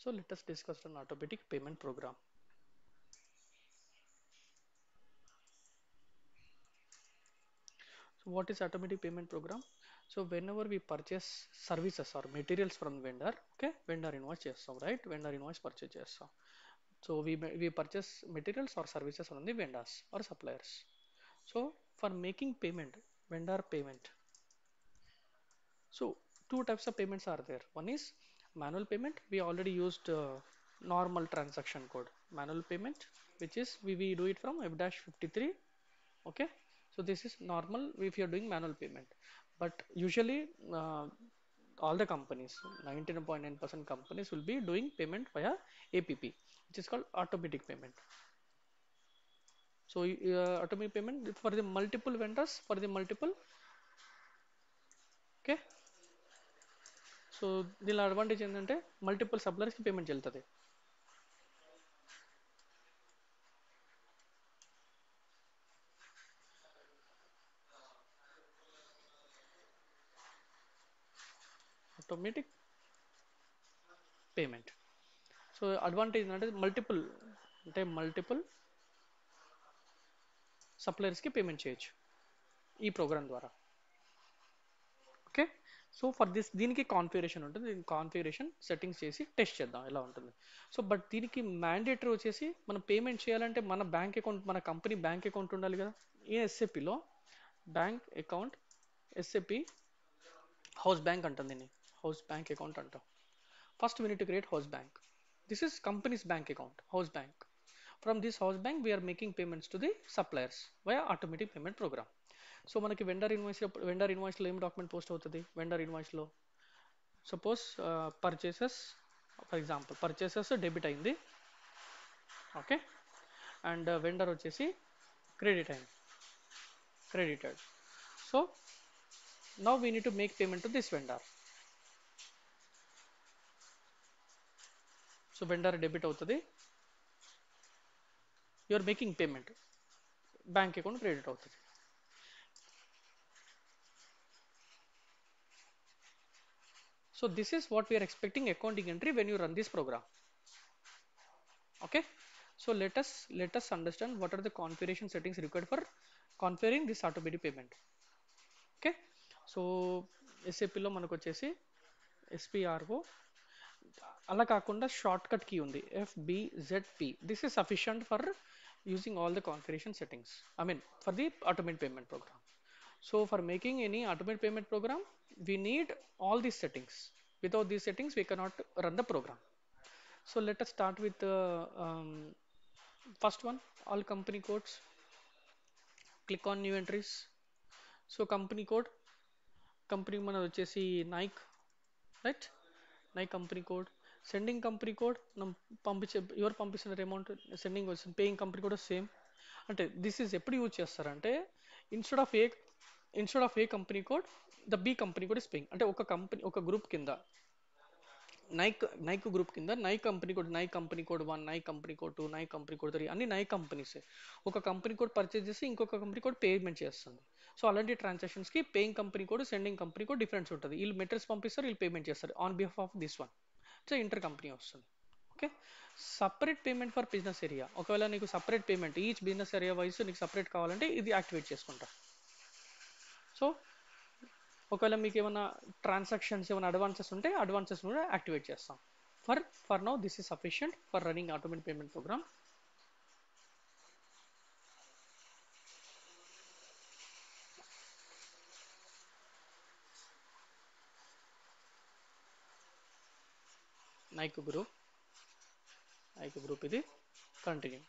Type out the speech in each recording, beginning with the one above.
So let us discuss an automatic payment program. So what is automatic payment program? So whenever we purchase services or materials from vendor, okay, vendor invoice చేస్తాం, right? Vendor invoice purchase చేస్తాం. So we purchase materials or services from the vendors or suppliers. So for making payment, vendor payment. So two types of payments are there. One is manual payment. We already used normal transaction code. Manual payment, which is we do it from F-53. Okay, so this is normal if you're doing manual payment, but usually all the companies, 99.9% companies will be doing payment via APP, which is called automatic payment. So automatic payment for the multiple vendors, for the multiple. Okay, so దీనిలో advantage ఏంటంటే multiple సప్లయర్స్కి payment వెళ్తుంది. Automatic payment. So advantage అంటే multiple సప్లయర్స్కి payment చేయొచ్చు ఈ programme ద్వారా. Okay, so for this దీనికి configuration ఉంటుంది. దీనికి కాన్ఫిగరేషన్ సెట్టింగ్స్ చేసి టెస్ట్ చేద్దాం ఎలా ఉంటుంది. సో బట్ దీనికి మ్యాండేటరీ వచ్చేసి మనం పేమెంట్ చేయాలంటే మన బ్యాంక్ అకౌంట్, మన కంపెనీ బ్యాంక్ అకౌంట్ ఉండాలి కదా. ఈ ఎస్ఏపిలో bank account, SAP house bank అంటుంది దీన్ని, హౌస్ బ్యాంక్ అకౌంట్ అంటాం. First we need to create house bank. This is company's bank account, house bank. From this house bank we are making payments to the suppliers via automatic payment program. So మనకి vendor ఇన్వాయిస్లో ఏం document post అవుతుంది? Vendor ఇన్వాయిస్లో suppose purchases, for example purchases debit అయింది, okay, and vendor వచ్చేసి credit అయింది, credited. So now we need to make payment to this vendor. So vendor debit అవుతుంది, you are making payment, bank account credit అవుతుంది. So this is what we are expecting accounting entry when you run this program. Okay, so let us understand what are the configuration settings required for configuring this automatic payment. Okay, so SAP లో మనకు వచ్చేసి SPRO, అలా కాకుండా short cut key ఉంది FBZP. This is sufficient for using all the configuration settings, I mean for the automated payment program. So for making any automated payment program we need all these settings. Without these settings we cannot run the program. So let us start with first one, all company codes. Click on new entries. So company code, company మనది వచ్చేసి Nike, right, Nike company code. Sending company code మనం ఎవరు పంపిస్తున్నారు amount, sending వచ్చింది, paying company కూడా same. అంటే this is ఎప్పుడు use చేస్తారంటే instead of A company code the B company code is paying. అంటే ఒక కంపెనీ, ఒక గ్రూప్ కింద నైక్ గ్రూప్ కింద Nike company code 1, Nike company code 2, Nike company code 3, అన్ని నైక్ కంపెనీసే. ఒక కంపెనీ కోడ్ పర్చేస్ చేసి ఇంకొక కంపెనీ కోడ్ పేమెంట్ చేస్తుంది. సో అలాంటి ట్రాన్సాక్షన్స్కి paying company code, sending company code difference ఉంటుంది. వీళ్ళు మెటీరియల్స్ పంపిస్తారు, వీళ్ళు పేమెంట్ చేస్తారు on behalf of this one. So inter company వస్తుంది. Okay, separate payment for business area. ఒకవేళ నీకు separate payment each business area wise నీకు సపరేట్ కావాలంటే ఇది యాక్టివేట్ చేసుకుంటా. సో ఒకవేళ మీకు ఏమైనా ట్రాన్సాక్షన్స్ ఏమైనా అడ్వాన్సెస్ ఉంటే అడ్వాన్సెస్ కూడా యాక్టివేట్ చేస్తాం. For now this is sufficient for running automatic payment program. Nike group ఇది కంటిన్యూ.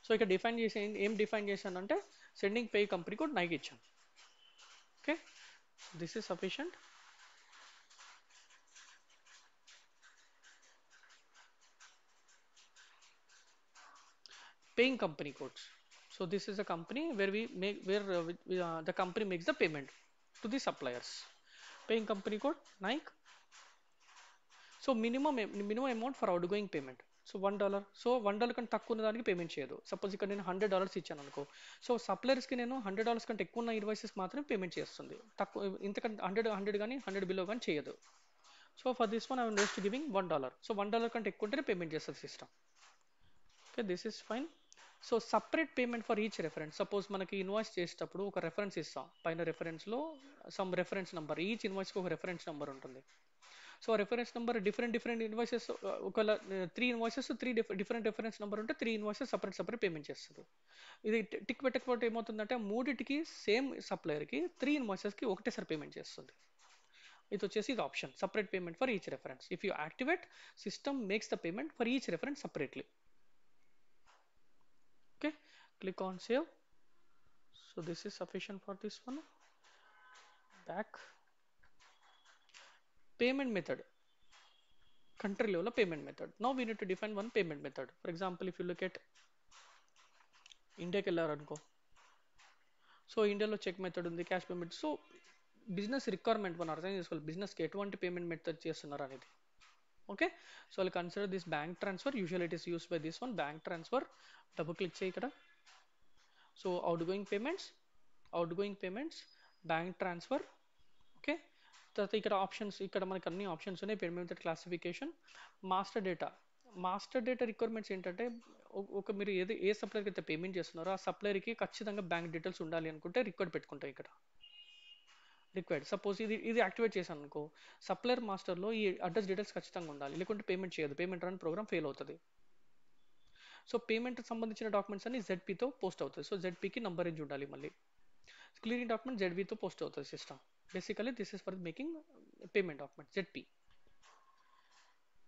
సో ఇక్కడ డిఫైన్ చేసి ఏం డిఫైన్ చేశానంటే sending pay company code Nike ఇచ్చాను. Okay, this is sufficient. Paying company codes. So this is a company where the company makes the payment to the suppliers. Paying company code Nike. So minimum amount for outgoing payment. So $1. So $1 కంటే తక్కువ ఉన్న దానికి payment చేయదు. Suppose ఇక్కడ నేను $100 ఇచ్చాను అనుకో, so సప్లయర్స్కి నేను $100 కంటే ఎక్కువ ఉన్న ఇన్వాయిసెస్ మాత్రమే పేమెంట్ చేస్తుంది. తక్కువ ఇంతకంటే 100 కానీ 100 బిలో కానీ చేయదు. So for this one I just giving $1. So $1 కంటే ఎక్కువ ఉంటేనే పేమెంట్ చేస్తుంది system. Okay, this is fine. So separate payment for each reference. Suppose మనకి ఇన్వాయిస్ చేసేటప్పుడు ఒక రెఫరెన్స్ ఇస్తాం, పైన రెఫరెన్స్లో సమ్ రెఫరెన్స్ నెంబర్, ఈచ్ ఇన్వాయిస్కి ఒక రెఫరెన్స్ నెంబర్ ఉంటుంది. So reference number different invoices, ఒకవేళ 3 ఇన్వాయిసెస్ 3 డిఫరెంట్ రెఫరెన్స్ నెంబర్ ఉంటే 3 ఇన్వాయిసెస్ సపరేట్ పేమెంట్ చేస్తుంది. ఇది టిక్ పెట్టకపోతే ఏమవుతుందంటే మూడిటికి సేమ్ సప్లయర్కి 3 ఇన్వాయిసెస్కి ఒకటేసారి పేమెంట్ చేస్తుంది. ఇది వచ్చేసి ఇది option, separate payment for each reference. If you activate, system makes the payment for each reference separately. Okay, click on save. So this is sufficient for this one. Back, payment method, country level payment method. Now we need to define one payment method. For example, if you look at India కి వెళ్ళారనుకో, so ఇండియాలో check method ఉంది, cash payment. So business requirement మనం అర్థం చేసుకోవాలి, బిజినెస్కి ఎటువంటి payment method చేస్తున్నారు అనేది. Okay, so I'll consider this bank transfer. Usual it is use by this one, bank transfer. Double click చేయి ఇక్కడ. So out going payments, bank transfer. Okay, తర్వాత ఇక్కడ ఆప్షన్స్, ఇక్కడ మనకి అన్ని ఆప్షన్స్ ఉన్నాయి. Payment method classification, master data requirements ఏంటంటే, ఒక మీరు ఏ సప్లైర్కి అయితే పేమెంట్ చేస్తున్నారో ఆ సప్లైర్కి ఖచ్చితంగా బ్యాంక్ డీటెయిల్స్ ఉండాలి అనుకుంటే రిక్వైర్డ్ పెట్టుకుంటాం ఇక్కడ. రిక్వైర్డ్, సపోజ్ ఇది యాక్టివేట్ చేశాను అనుకో, సప్లైర్ మాస్టర్లో ఈ అడ్రస్ డీటెయిల్స్ ఖచ్చితంగా ఉండాలి, లేకుంటే పేమెంట్ చేయదు, పేమెంట్ రన్ ప్రోగ్రామ్ ఫెయిల్ అవుతుంది. సో పేమెంట్ సంబంధించిన డాక్యుమెంట్స్ అన్ని జెడ్పీతో పోస్ట్ అవుతుంది. సో జెడ్పీకి నంబర్ రేంజ్ ఉండాలి. మళ్ళీ క్లియరింగ్ డాక్యుమెంట్ జెడ్వీతో పోస్ట్ అవుతుంది system. Basically this is for making payment document ZP.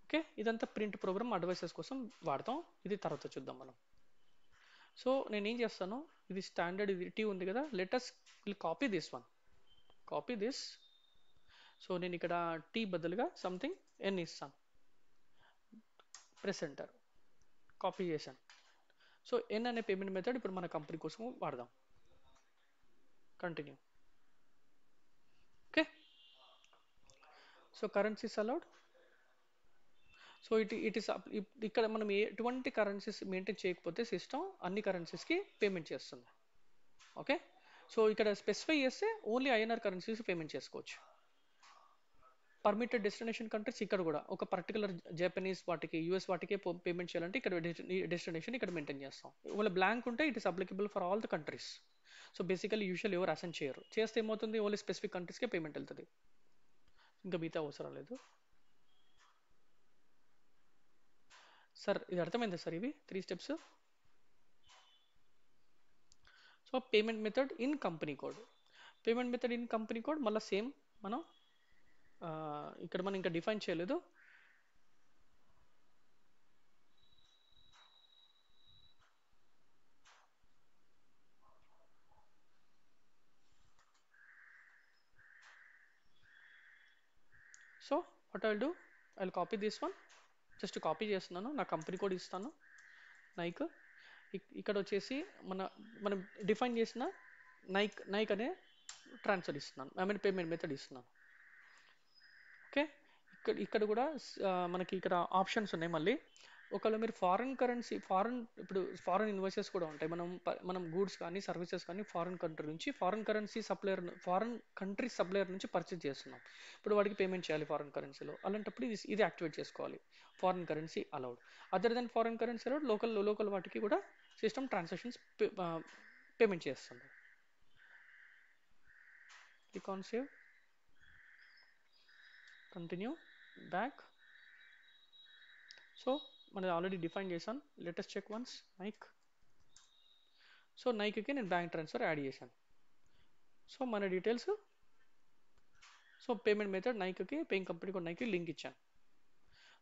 Okay, ఇదంతా ప్రింట్ ప్రోగ్రామ్ అడ్వైసెస్ కోసం వాడతాం. ఇది తర్వాత చూద్దాం మనం. సో నేను ఏం చేస్తాను, ఇది స్టాండర్డ్, ఇది టీ ఉంది కదా, let us copy this one, copy this. So నేను ఇక్కడ టీ బదులుగా సంథింగ్ ఎన్ ఇస్తాను, ప్రెస్ ఎంటర్, కాపీ చేశాను. సో ఎన్ అనే పేమెంట్ మెథడ్ ఇప్పుడు మన కంపెనీ కోసం వాడదాం. Continue. Okay, so currencies allowed. So it is ఇక్కడ మనం ఎటువంటి కరెన్సీస్ మెయింటైన్ చేయకపోతే సిస్టమ్ అన్ని కరెన్సీస్కి పేమెంట్ చేస్తుంది. ఓకే, సో ఇక్కడ స్పెసిఫై చేస్తే ఓన్లీ ఐఎన్ఆర్ కరెన్సీస్ పేమెంట్ చేసుకోవచ్చు. పర్మిటెడ్ డెస్టినేషన్ కంట్రీస్, ఇక్కడ కూడా ఒక పర్టికులర్ జపనీస్ వాటికి, యూఎస్ వాటికే పేమెంట్ చేయాలంటే ఇక్కడ డెస్టినేషన్ ఇక్కడ మెయింటైన్ చేస్తాం. ఒకవేళ బ్లాంక్ ఉంటే it is applicable for all the countries. So basically usual ఎవరు అసైన్ చేయరు, చేస్తే ఏమవుతుంది, ఓన్లీ స్పెసిఫిక్ కంట్రీస్కే పేమెంట్ వెళ్తుంది, ఇంకా మిగతా అవసరం లేదు. సార్ ఇది అర్థమైందా సార్, ఇవి 3 steps. So payment method in company code, payment method in company code మళ్ళీ సేమ్. మనం ఇక్కడ మనం ఇంకా డిఫైన్ చేయలేదు. So what I will do, I will copy this one, just copy చేస్తున్నాను, నా కంపెనీ కోడ్ ఇస్తాను నైక్. ఇక్కడ వచ్చేసి మనం డిఫైన్ చేసిన నైక్ అనే ట్రాన్స్ఫర్ ఇస్తున్నాను, ఐ మీన్ పేమెంట్ మెథడ్ ఇస్తున్నాను. ఓకే, ఇక్కడ కూడా మనకి ఇక్కడ ఆప్షన్స్ ఉన్నాయి. మళ్ళీ ఒకవేళ మీరు ఫారెన్ కరెన్సీ, ఇప్పుడు ఫారెన్ ఇన్వాయిసెస్ కూడా ఉంటాయి. మనం గూడ్స్ కానీ సర్వీసెస్ కానీ ఫారెన్ కంట్రీ నుంచి, ఫారెన్ కంట్రీ సప్లయర్ నుంచి పర్చేజ్ చేస్తున్నాం. ఇప్పుడు వాడికి పేమెంట్ చేయాలి ఫారెన్ కరెన్సీలో, అలాంటప్పుడు ఇది యాక్టివేట్ చేసుకోవాలి, foreign currency allowed. Other than foreign currency allowed, local వాటికి కూడా సిస్టమ్ ట్రాన్సాక్షన్స్ పేమెంట్ చేస్తుంది. Click on save, continue, back. So మనం ఆల్రెడీ డిఫైన్ చేశాను, latest check once Nike. So నైక్కి నేను బ్యాంక్ ట్రాన్స్ఫర్ యాడ్ చేశాను. సో మన డీటెయిల్స్, సో పేమెంట్ మెథడ్ నైక్కి, పేయింగ్ కంపెనీ కూడా నైక్కి లింక్ ఇచ్చాను.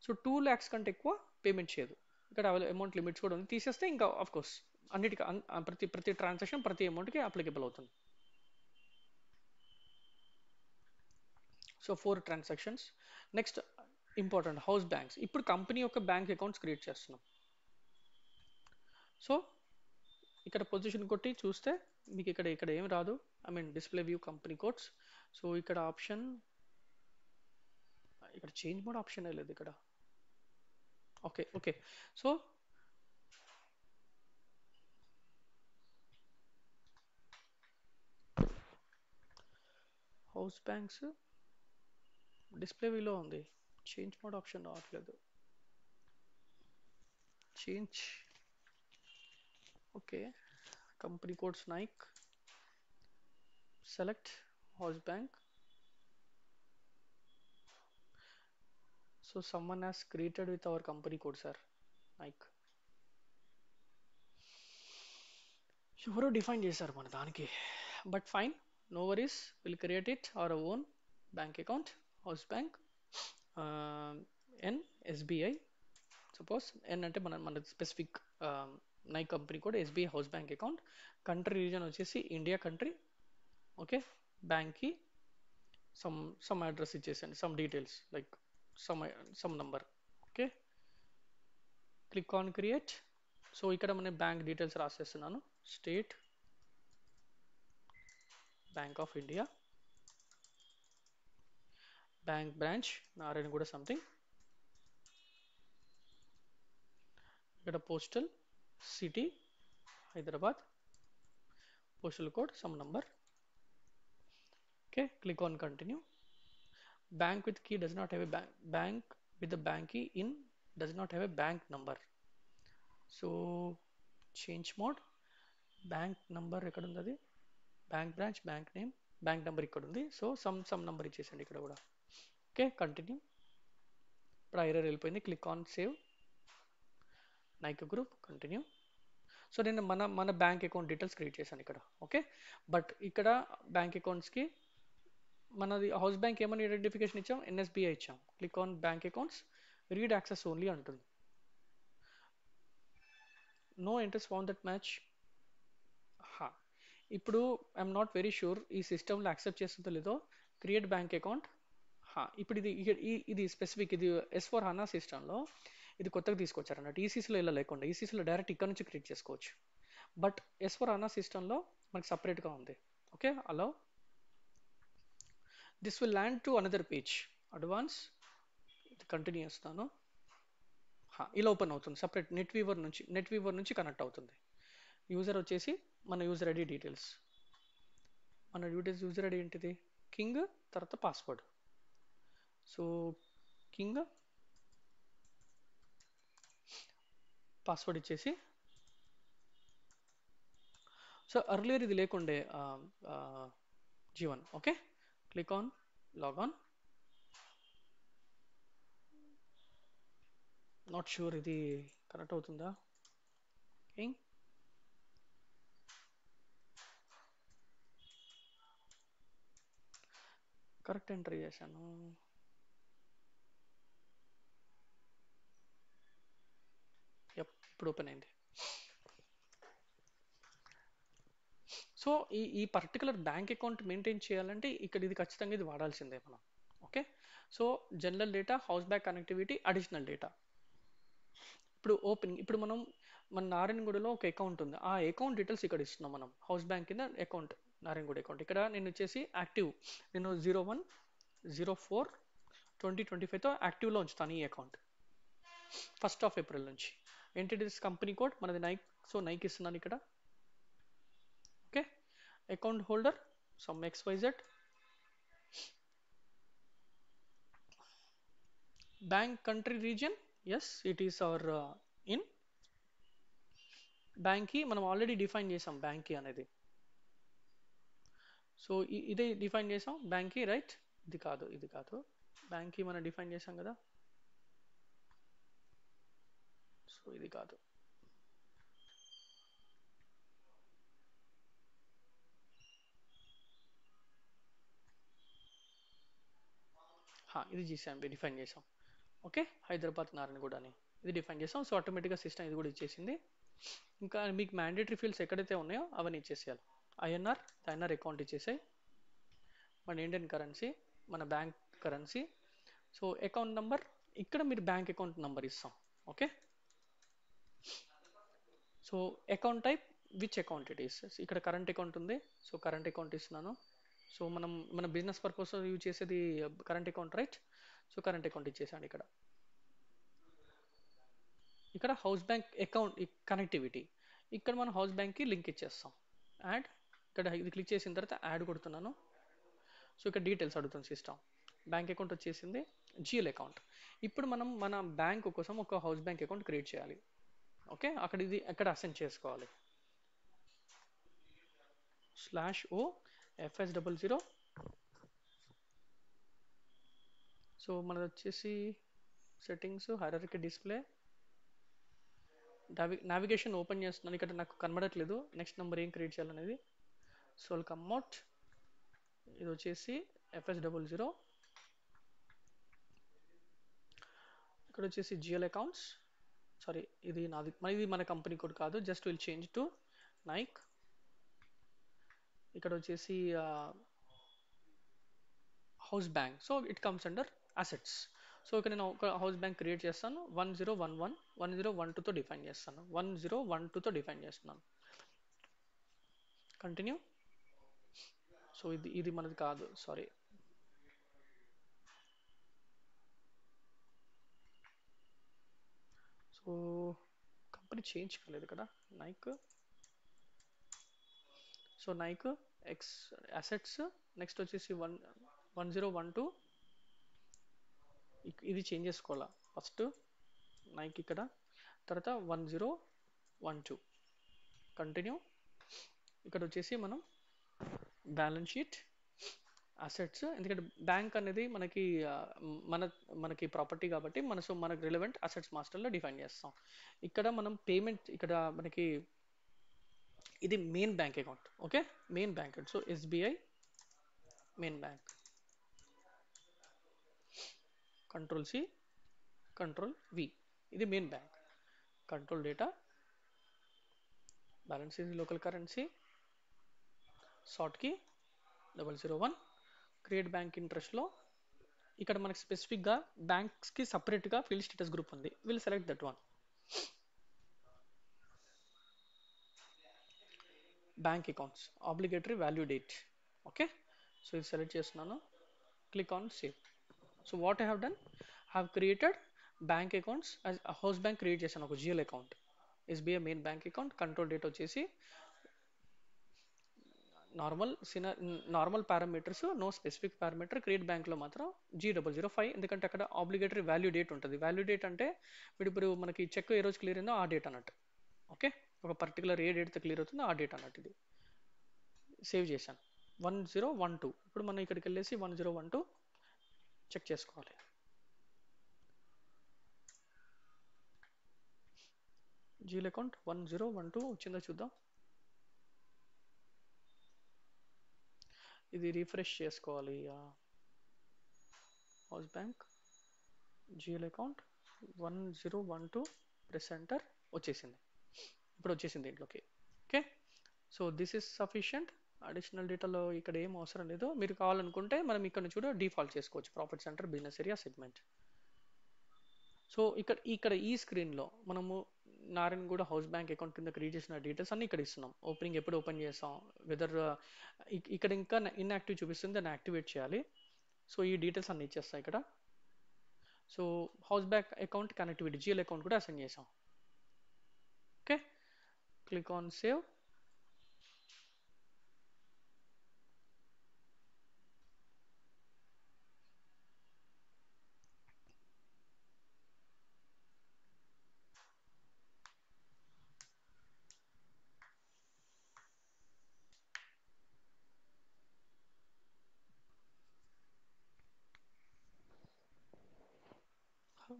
సో 2 lakhs కంటే ఎక్కువ పేమెంట్ చేయదు. ఇక్కడ అమౌంట్ లిమిట్స్ కూడా ఉంది, తీసేస్తే ఇంకా ఆఫ్ కోర్స్ అన్నిటికీ ప్రతి ట్రాన్సాక్షన్ ప్రతి అమౌంట్కి అప్లికబుల్ అవుతుంది. So 4 transactions. Next important, house banks. ఇప్పుడు కంపెనీ యొక్క బ్యాంక్ అకౌంట్స్ క్రియేట్ చేస్తున్నాం. సో ఇక్కడ పొజిషన్ కొట్టి చూస్తే మీకు ఇక్కడ ఏం రాదు, I mean display view company codes. So ఇక్కడ ఆప్షన్, ఇక్కడ చేంజ్ మోడ్ ఆప్షన్ లేదు ఇక్కడ. Okay, so house banks display వ్యూలో ఉంది, చేంజ్ మోడ్ ఆప్షన్ రావట్లేదు. Change, okay, company codes Nike, select house bank. So someone has created with our company code, sir. Nike ఎవరో define చేశారు మన దానికి, but fine, no worries, will create it our own bank account, house bank, N SBI. Suppose N అంటే మన మన specific Nike company code SBI house bank account. Country region వచ్చేసి India country. Okay, బ్యాంక్కి some address ఇచ్చేసండి, some details like some number. Okay, click on create. So ఇక్కడ మన bank details రాసేస్తున్నాను. State bank of India, bank branch Narayanaguda something. ఇక్కడ postal city Hyderabad, postal code some number. Okay, click on continue. Bank with key does not have a bank with the bank key in does not have a bank number. So change mode, bank number ఎక్కడ ఉంది, అది bank branch, bank name, bank number ఇక్కడ ఉంది. So some number ఇచ్చేసండి ఇక్కడ కూడా. Okay, continue. ఇప్పుడు error వెళ్ళిపోయింది. Click on save Nike group, continue. So నేను మన బ్యాంక్ అకౌంట్ డీటెయిల్స్ క్రియేట్ చేశాను ఇక్కడ. ఓకే, బట్ ఇక్కడ బ్యాంక్ అకౌంట్స్కి మనది హౌస్ బ్యాంక్ ఏమని ఐడెంటిఫికేషన్ ఇచ్చాం, ఎన్ఎస్బిఐ ఇచ్చాం. Click on bank accounts, read access only అంటుంది. No entries found that match. ఇప్పుడు ఐఎమ్ నాట్ వెరీ షూర్ ఈ సిస్టమ్లో యాక్సెప్ట్ చేస్తుందో లేదో. Create bank account. ఇప్పుడు ఇది స్పెసిఫిక్, ఇది S/4HANA సిస్టంలో ఇది కొత్తగా తీసుకొచ్చారు అన్నట్టు. ఈసీసీలో ఇలా లేకుండా, ఈసీసీలో డైరెక్ట్ ఇక్కడ నుంచి క్రియేట్ చేసుకోవచ్చు. బట్ S/4HANA సిస్టంలో మనకి సపరేట్గా ఉంది. ఓకే, అలా this will land to another page. Advance, ఇది కంటిన్యూ చేస్తాను. ఇలా ఓపెన్ అవుతుంది సపరేట్. నెట్ వీవర్ నుంచి కనెక్ట్ అవుతుంది. యూజర్ వచ్చేసి మన యూజర్ ఐడి డీటెయిల్స్, మన యూజర్ ఐడి ఏంటిది, కింగ్, తర్వాత పాస్వర్డ్. సో కింగ్ పాస్వర్డ్ ఇచ్చేసి, సో అర్లియర్ ఇది లేకుండే Jeevan. Okay, click on log on. Not sure ఇది కనెక్ట్ అవుతుందా. కరెక్ట్ ఎంటర్ చేశాను. ఇప్పుడు ఓపెన్ అయింది. సో ఈ పర్టికులర్ బ్యాంక్ అకౌంట్ మెయింటైన్ చేయాలంటే ఇక్కడ ఇది ఖచ్చితంగా ఇది వాడాల్సిందే మనం. Okay, so general data, house bank connectivity, additional data. ఇప్పుడు ఓపెనింగ్, ఇప్పుడు మనం మన నారాయణగూడలో ఒక అకౌంట్ ఉంది, ఆ అకౌంట్ డీటెయిల్స్ ఇక్కడ ఇస్తున్నాం మనం. హౌస్ బ్యాంక్ కింద అకౌంట్, నారాయణగూడ అకౌంట్. ఇక్కడ నేను వచ్చేసి యాక్టివ్, నేను 01/04/2025తో యాక్టివ్లో ఉంచుతాను ఈ అకౌంట్. 1st ఏప్రిల్ నుంచి. ఎంటిటీస్ కంపెనీ కోడ్ మనది నైక్, సో నైక్ ఇస్తున్నాను ఇక్కడ. Okay, account holder some XYZ, bank country region, yes it is our IN. బ్యాంక్కి మనం ఆల్రెడీ డిఫైన్ చేసాం బ్యాంక్కి అనేది. సో ఇదే డిఫైన్ చేసాం బ్యాంక్కి, రైట్. ఇది కాదు బ్యాంక్కి మనం డిఫైన్ చేసాం కదా. సో ఇది కాదు, ఇది డిఫైన్ చేసాం. ఓకే, హైదరాబాద్ నారాయణగూడ అని ఇది డిఫైన్ చేసాం. సో ఆటోమేటిక్గా సిస్టమ్ ఇది కూడా ఇచ్చేసింది. ఇంకా మీకు మ్యాండేటరీ ఫీల్డ్స్ ఎక్కడైతే ఉన్నాయో అవన్నీ ఇచ్చేసేయాలి. ఐఎన్ఆర్ అకౌంట్ ఇచ్చేసాయి, మన ఇండియన్ కరెన్సీ, మన bank currency. So account number, ఇక్కడ మీరు బ్యాంక్ అకౌంట్ నంబర్ ఇస్తాం. Okay, so account type, which account it is. ఇక్కడ కరెంట్ అకౌంట్ ఉంది, సో కరెంట్ అకౌంట్ ఇస్తున్నాను. సో మన బిజినెస్ పర్పస్ యూజ్ చేసేది current account, right. So current account ఇచ్చేసాను ఇక్కడ. ఇక్కడ హౌస్ బ్యాంక్ అకౌంట్ కనెక్టివిటీ, ఇక్కడ మనం హౌస్ బ్యాంక్కి లింక్ ఇచ్చేస్తాం. యాడ్, ఇక్కడ ఇది క్లిక్ చేసిన తర్వాత యాడ్ కొడుతున్నాను. సో ఇక్కడ డీటెయిల్స్ అడుగుతుంది సిస్టమ్. బ్యాంక్ అకౌంట్ వచ్చేసింది, జిఎల్ అకౌంట్. ఇప్పుడు మనం మన బ్యాంక్ కోసం ఒక హౌస్ బ్యాంక్ అకౌంట్ క్రియేట్ చేయాలి. ఓకే, అక్కడ ఇది ఎక్కడ అసెండ్ చేసుకోవాలి, /o fs00. సో మనది వచ్చేసి settings, hierarchy, display, navigation open చేస్తున్నాను, ఇక్కడ నాకు కనబడట్లేదు నెక్స్ట్ నెంబర్ ఏం క్రియేట్ చేయాలనేది. సో కమ్అట్, ఇది వచ్చేసి fs00. ఇక్కడ వచ్చేసి జిఎల్ అకౌంట్స్, సారీ ఇది నాది, ఇది మన కంపెనీ కోడ్ కాదు, just will change to Nike. ఇక్కడ వచ్చేసి house bank, so it comes under assets. So ఇక్కడ నేను ఒక హౌస్ బ్యాంక్ క్రియేట్ చేస్తాను, 1011 1012తో డిఫైన్ చేస్తాను, 1012తో డిఫైన్ చేస్తున్నాను. కంటిన్యూ. సో ఇది మనది కాదు, సారీ. సో కంపెనీ చేంజ్ కాలేదు ఇక్కడ, Nike. So Nike X assets, next వచ్చేసి 1012, ఇది చేంజ్ చేసుకోవాలా ఫస్ట్, నైక్ ఇక్కడ, తర్వాత 1012. కంటిన్యూ. ఇక్కడ వచ్చేసి మనం బ్యాలెన్స్ షీట్, అసెట్స్, ఎందుకంటే బ్యాంక్ అనేది మనకి మనకి ప్రాపర్టీ కాబట్టి మనకు రిలవెంట్ అసెట్స్ మాస్టర్లో డిఫైన్ చేస్తాం. ఇక్కడ మనం పేమెంట్, ఇక్కడ మనకి ఇది main bank account. Okay, main bank account. So SBI main bank, control C, control V, ఇది main bank. Control data, balance in local currency, sort key 001, create bank ఇంట్రెస్ట్లో ఇక్కడ మనకి స్పెసిఫిక్గా బ్యాంక్స్కి సపరేట్గా ఫీల్డ్ స్టేటస్ గ్రూప్ ఉంది, will select that one. Bank accounts, obligatory value date. Okay, so ఇది select చేస్తున్నాను, click on save. So what I have done, have created bank accounts, house bank create చేశాను ఒక GL account, SBI main bank account. Control date వచ్చేసి normal parameters, no specific parameter. Create బ్యాంక్లో మాత్రం G005, ఎందుకంటే అక్కడ obligatory value date ఉంటుంది. Value date అంటే ఇప్పుడు మనకి చెక్ ఏ రోజు క్లియర్ అయిందో ఆ డేట్ అన్నట్టు. ఓకే, ఒక పర్టికులర్ ఏ డేట్తో క్లియర్ అవుతుందో ఆ డేట్ అన్నట్టు. ఇది సేవ్ చేశాను, 1012. ఇప్పుడు మనం ఇక్కడికి వెళ్ళేసి 1012 చెక్ చేసుకోవాలి. జీల్ అకౌంట్ 1012 వచ్చిందో చూద్దాం. ఇది రీఫ్రెష్ చేసుకోవాలి. House bank GL account 1012, press enter, వచ్చేసింది. ఇప్పుడు వచ్చేసింది దీంట్లోకి. Okay, so this is sufficient. Additional డేటాలో ఇక్కడ ఏం అవసరం లేదు. మీరు కావాలనుకుంటే మనం ఇక్కడ నుంచి కూడా డిఫాల్ట్ చేసుకోవచ్చు, profit centre, business area, segment. So ఇక్కడ ఈ స్క్రీన్లో మనము నారాయణగూడ హౌస్ బ్యాంక్ అకౌంట్ కింద క్రియేట్ చేసిన డీటెయిల్స్ అన్ని ఇక్కడ ఇస్తున్నాం. ఓపెనింగ్ ఎప్పుడు ఓపెన్ చేస్తాం, వెదర్ ఇక్కడ ఇంకా ఇన్యాక్టివ్ చూపిస్తుంది, దాన్ని యాక్టివేట్ చేయాలి. సో ఈ డీటెయిల్స్ అన్ని ఇచ్చేస్తాం ఇక్కడ. So house bank account connectivity, GL account కూడా అసైన్ చేసాం. Okay, click on save.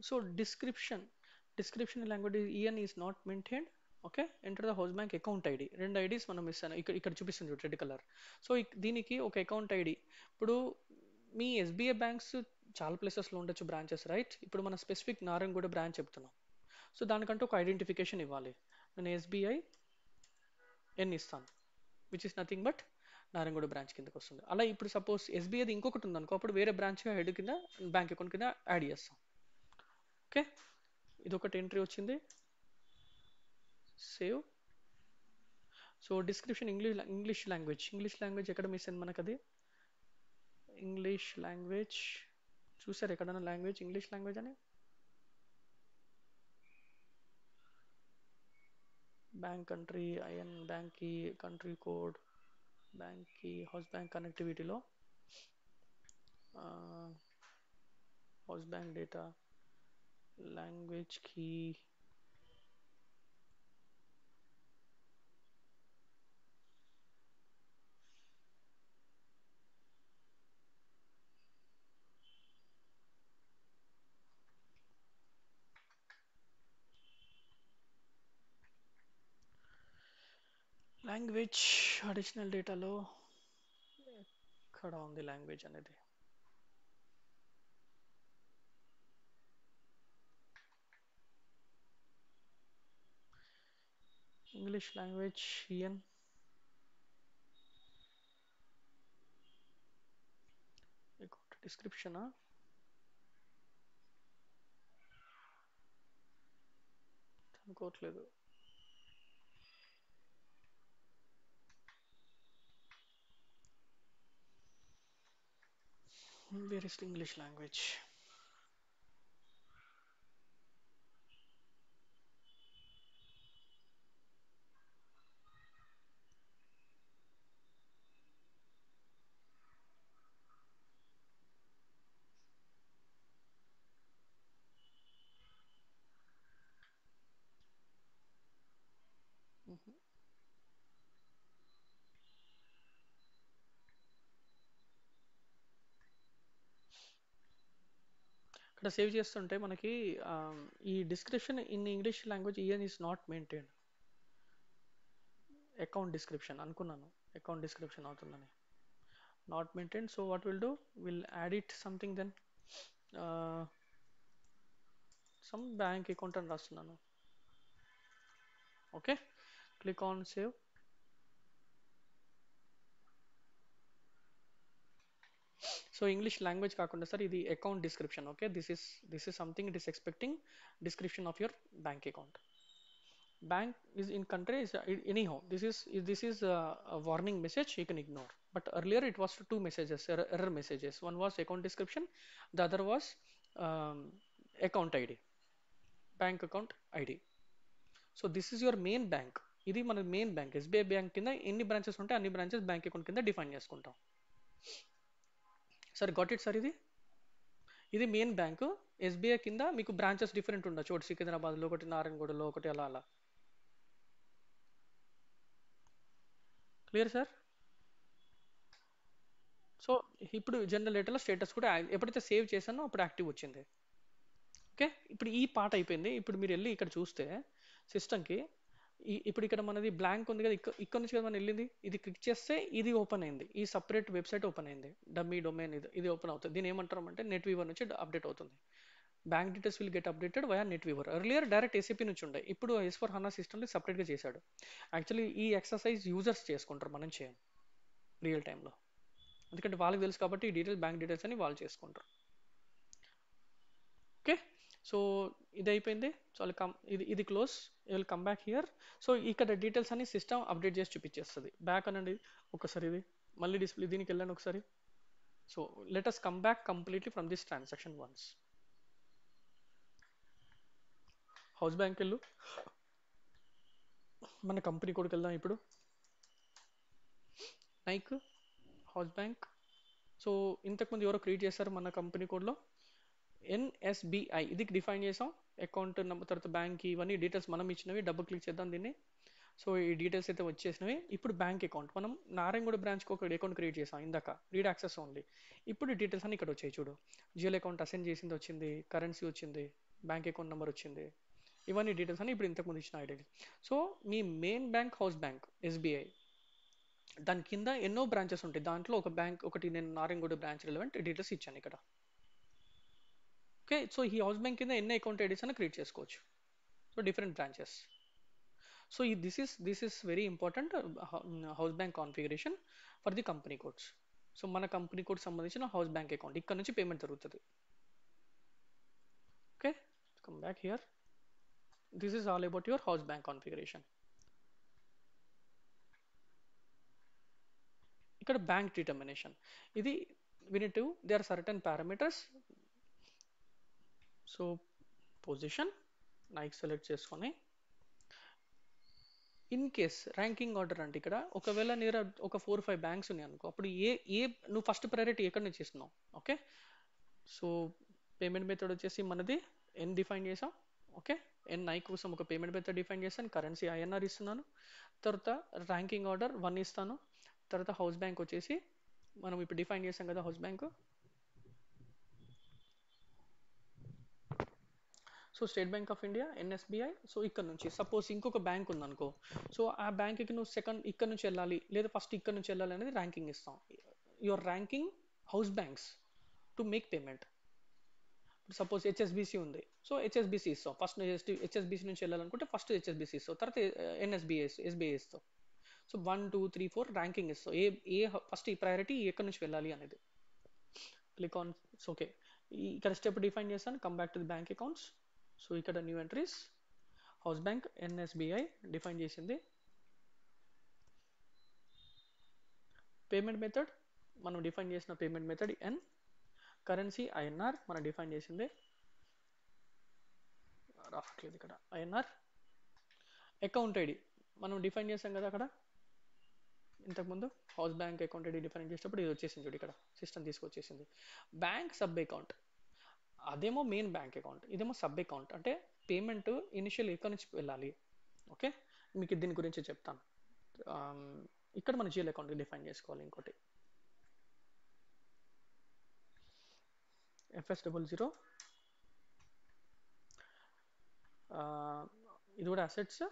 So description language EN is not maintained. Okay, enter the house bank account ID. రెండు ఐడీస్ మనం ఇస్తాను, ఇక్కడ చూపిస్తుంది రెడ్ కలర్. సో దీనికి ఒక అకౌంట్ ఐడి. ఇప్పుడు మీ ఎస్బీఐ బ్యాంక్స్ చాలా ప్లేసెస్లో ఉండొచ్చు బ్రాంచెస్, రైట్? ఇప్పుడు మన స్పెసిఫిక్ నారాయణగూడ బ్రాంచ్ చెప్తున్నాం. సో దానికంటే ఒక ఐడెంటిఫికేషన్ ఇవ్వాలి. నేను ఎస్బీఐ ఎన్ ఇస్తాను, which is nothing but Narayanaguda branch కిందకి వస్తుంది. అలా ఇప్పుడు సపోజ్ ఎస్బీఐది ఇంకొకటి ఉంది అనుకో, అప్పుడు వేరే బ్రాంచ్గా హెడ్ కింద బ్యాంక్ అకౌంట్ కింద యాడ్ చేస్తాం. ఓకే, ఇది ఒకటి ఎంట్రీ వచ్చింది, save. So description English language ఎక్కడ మిస్ అయింది మనకు? అది ఇంగ్లీష్ లాంగ్వేజ్ చూసారు ఎక్కడన్నా లాంగ్వేజ్, ఇంగ్లీష్ లాంగ్వేజ్ అని. Bank country, IN bank key, country code, bank key, house bank కనెక్టివిటీలో house bank data, language key. Language additional డేటాలో ఎక్కడ ఉంది లాంగ్వేజ్ అనేది? ఇంగ్లీష్ లాంగ్వేజ్ ఈఎన్ డిస్క్రిప్షనా? అనుకోవట్లేదు. Where is English language? ఇక్కడ సేవ్ చేస్తుంటే మనకి ఈ description in English language EN is not maintained. Account description అనుకున్నాను, అకౌంట్ డిస్క్రిప్షన్ అవుతుందని. Not maintained. So what will do, will add it something then some bank account అని రాస్తున్నాను. Okay, click on save. So English language కాకుండా sir ఇది account description. Okay, this is something it is expecting description of your bank account. Bank is in country is anyhow this is a warning message, you can ignore. But earlier it was two messages, error messages. One was account description, the other was um, account id, bank account id. So this is your main bank. ఇది మన main bank. SBI bank కింద ఎన్ని branches ఉంటే అన్ని branches bank account కింద define చేసుకుంటాం. Sir got it sir. ఇది main bank. SBI కింద మీకు బ్రాంచెస్ డిఫరెంట్ ఉండొచ్చు, ఒకటి సికింద్రాబాద్లో, ఒకటి నారాయణగూడలో, ఒకటి అలా అలా. Clear sir? సో ఇప్పుడు జనరల్ డేటాలో స్టేటస్ కూడా ఎప్పుడైతే సేవ్ చేశానో అప్పుడు యాక్టివ్ వచ్చింది. ఓకే, ఇప్పుడు ఈ పార్ట్ అయిపోయింది. ఇప్పుడు మీరు వెళ్ళి ఇక్కడ చూస్తే సిస్టమ్కి ఇప్పుడు ఇక్కడ మనది బ్లాంక్ ఉంది కదా, ఇక్కడ నుంచి కదా మనం వెళ్ళింది. ఇది క్లిక్ చేస్తే ఇది ఓపెన్ అయింది, ఈ సపరేట్ వెబ్సైట్ ఓపెన్ అయింది, డమ్మీ డొమైన్ ఇది ఓపెన్ అవుతుంది. దీని ఏమంటారు అంటే నెట్ వీవర్ నుంచి అప్డేట్ అవుతుంది. Bank details will get updated via net weaver. Earlier direct ACP నుంచి ఉండే, ఇప్పుడు S/4HANA సిస్టమ్ని సపరేట్గా చేశాడు. యాక్చువల్లీ ఈ ఎక్సర్సైజ్ యూజర్స్ చేసుకుంటారు, మనం చేయం రియల్ టైంలో. ఎందుకంటే వాళ్ళకి తెలుసు కాబట్టి ఈ డీటెయిల్స్, బ్యాంక్ డీటెయిల్స్ అని వాళ్ళు చేసుకుంటారు. ఓకే, సో ఇది అయిపోయింది. సో ఇది close, will come back here. So ఇక్కడ డీటెయిల్స్ అన్ని సిస్టమ్ అప్డేట్ చేసి చూపించేస్తుంది. బ్యాక్ అనండి ఒకసారి, ఇది మళ్ళీ డిస్ప్లే దీనికి వెళ్ళండి ఒకసారి. So let us come back completely from this transaction once. House bank వెళ్ళు, మన కంపెనీ కోడ్కి వెళ్దాం ఇప్పుడు. Nike house bank. సో ఇంతకుముందు ఎవరో క్రియేట్ చేశారు మన కంపెనీ కోడ్లో, NSBI ఇది డిఫైన్ చేసాం. అకౌంట్ నెంబర్, తర్వాత బ్యాంక్, ఇవన్నీ డీటెయిల్స్ మనం ఇచ్చినవి. డబుల్ క్లిక్ చేద్దాం దీన్ని. సో ఈ డీటెయిల్స్ అయితే వచ్చేసినవి. ఇప్పుడు బ్యాంక్ అకౌంట్, మనం నారాయణగూడ బ్రాంచ్కి ఒక అకౌంట్ క్రియేట్ చేసాం ఇందాక, రీడ్ యాక్సెస్ ఓన్లీ. ఇప్పుడు డీటెయిల్స్ అన్ని ఇక్కడ వచ్చాయి చూడు. జియల్ అకౌంట్ అసైన్ చేసింది వచ్చింది, కరెన్సీ వచ్చింది, బ్యాంక్ అకౌంట్ నెంబర్ వచ్చింది. ఇవన్నీ డీటెయిల్స్ అని ఇప్పుడు ఇంతకుముందు ఇచ్చిన ఐడి. సో మీ main bank house bank SBI, దాని కింద ఎన్నో బ్రాంచెస్ ఉంటాయి. దాంట్లో ఒక బ్యాంక్, ఒకటి నేను నారాయణగూడ బ్రాంచ్ రిలవెంట్ డీటెయిల్స్ ఇచ్చాను ఇక్కడ. ఓకే, సో ఈ హౌస్ బ్యాంక్ కింద ఎన్ని అకౌంట్ ఐడీస్ అని క్రియేట్ చేసుకోవచ్చు. So different branches. So this is very important house bank configuration for the company codes. So మన కంపెనీ కోడ్ సంబంధించిన హౌస్ బ్యాంక్ అకౌంట్, ఇక్కడ నుంచి పేమెంట్ జరుగుతుంది. Okay, come back here. This is all about your house bank configuration. ఇక్కడ bank determination, ఇది we need to, there are certain parameters. So position Nike select చేసుకొని, in case ranking order అంటే ఇక్కడ ఒకవేళ నేను ఒక 4-5 బ్యాంక్స్ ఉన్నాయి అనుకో, అప్పుడు నువ్వు ఫస్ట్ ప్రయారిటీ ఎక్కడ నుంచి ఇస్తున్నావు. ఓకే, సో పేమెంట్ మెథడ్ వచ్చేసి మనది ఎన్ డిఫైన్ చేసాం. ఓకే, ఎన్ఐ కోసం ఒక పేమెంట్ మెథడ్ డిఫైన్ చేశాను, కరెన్సీ ఐఎన్ఆర్ ఇస్తున్నాను. తర్వాత ర్యాంకింగ్ ఆర్డర్ 1 ఇస్తాను. తర్వాత హౌస్ బ్యాంక్ వచ్చేసి మనం ఇప్పుడు డిఫైన్ చేసాం కదా house bank. So state bank of India, NSBI. So ఇక్కడ నుంచి సపోజ్ ఇంకొక బ్యాంక్ ఉందనుకో, సో ఆ బ్యాంక్కి నువ్వు సెకండ్ ఇక్కడ నుంచి వెళ్ళాలి లేదా ఫస్ట్ ఇక్కడ నుంచి వెళ్ళాలి అనేది ర్యాంకింగ్ ఇస్తాం. Your ranking house banks to make payment. Suppose HSBC ఉంది, సో హెచ్ఎస్బిసి ఇస్తాం ఫస్ట్. హెచ్ఎస్బిసి నుంచి వెళ్ళాలనుకుంటే ఫస్ట్ హెచ్ఎస్బిసి ఇస్తాం, తర్వాత ఎస్బీఐ ఇస్తాం. సో 1 2 3 4 ర్యాంకింగ్ ఇస్తాం, ఏ ఫస్ట్ ఈ ప్రయారిటీ ఎక్కడి నుంచి వెళ్ళాలి అనేది. Click on okay. ఇక్కడ స్టెప్ డిఫైన్ చేస్తాను, come back to the bank accounts. So ఇక్కడ new entries, house bank NSBI define చేసింది. పేమెంట్ మెథడ్ మనం డిఫైన్ చేసిన payment method N. Currency INR మనం డిఫైన్ చేసింది, రావట్లేదు ఇక్కడ ఐఎన్ఆర్. అకౌంట్ ఐడి మనం డిఫైన్ చేసాం కదా అక్కడ ఇంతకుముందు, house bank account ID define చేసినప్పుడు ఇది వచ్చేసింది చూడు, ఇక్కడ సిస్టమ్ తీసుకొచ్చేసింది. బ్యాంక్ సబ్ అకౌంట్, అదేమో మెయిన్ బ్యాంక్ అకౌంట్, ఇదేమో సబ్ అకౌంట్. అంటే పేమెంట్ ఇనిషియల్ ఎక్కడి నుంచి వెళ్ళాలి. ఓకే, మీకు దీని గురించి చెప్తాను. ఇక్కడ మన జిఎల్ అకౌంట్ డిఫైన్ చేసుకోవాలి. ఇంకోటి FS00, ఇది కూడా అసెట్స్.